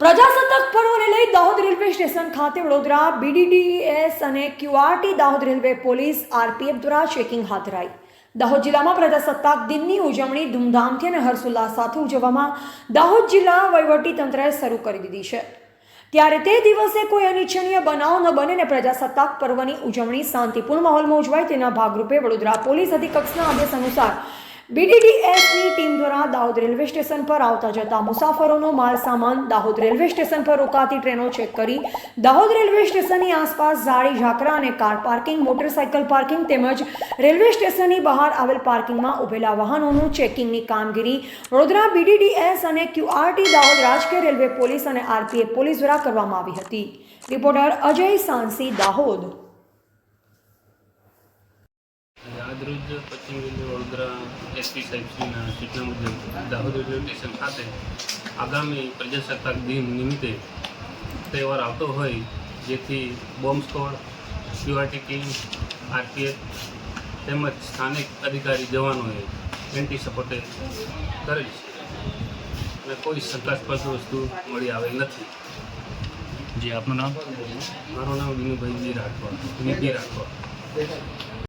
પ્રજાસત્તાક પર્વને લઈ દાહોદ રેલવે સ્ટેશન ખાતે વડોદરા BDDS અને QRT Dahod railway police RPF દ્વારા ચેકિંગ હાથ ધરાઈ। દાહોદ જિલ્લામાં પ્રજાસત્તાક દિનની ઉજવણી ધૂમધામથી અને હર્ષોલ્લાસ સાથે ઉજવવામાં દાહોદ જિલ્લા વહીવટીતંત્રએ શરૂ કરી દીધી છે। ત્યારે તે દિવસે કોઈ અનિચ્છનીય બનાવ ન બને અને પ્રજાસત્તાક પર્વની ઉજવણી શાંતિપૂર્ણ માહોલમાં ઉજવાય તેના ભાગરૂપે વડોદરા પોલીસ અધિક્ષકના આદેશ અનુસાર BDDSની ટીમ દ્વારા દાહોદ રેલવે સ્ટેશન પર આવતા જતા મુસાફરોનો માલ સામાન દાહોદ રેલવે સ્ટેશન પર રોકાતી ટ્રેનો ચેક કરી દાહોદ રેલવે સ્ટેશનની આસપાસ ઝાડી ઝાકરા અને કાર પાર્કિંગ, મોટરસાઇકલ પાર્કિંગ તેમજ રેલવે સ્ટેશનની બહાર આવેલ પાર્કિંગમાં ઉભેલા વાહનોનું ચેકિંગની કામગીરી વડોદરા BDDS અને QRT દાહોદ રાજકીય રેલવે પોલીસ અને RPF પોલીસ દ્વારા કરવામાં આવી હતી। રિપોર્ટર અજય સાંસી, દાહોદ। આજરોજ પશ્ચિમ રેલવે વડોદરા SP સાહેબશ્રીના સૂચના મુજબ દાહોદ રેલવે સ્ટેશન ખાતે આગામી પ્રજાસત્તાક દિન નિમિત્તે તહેવાર આવતો હોય જેથી bomb squad, QRT team, RPF તેમજ સ્થાનિક અધિકારી જવાનોએ એન્ટી સપોર્ટે કરેલ છે અને કોઈ શંકાસ્પદ વસ્તુ મળી આવેલ નથી। જી, આપનું નામ? મારું નામ વિનુભાઈ રાઠવા।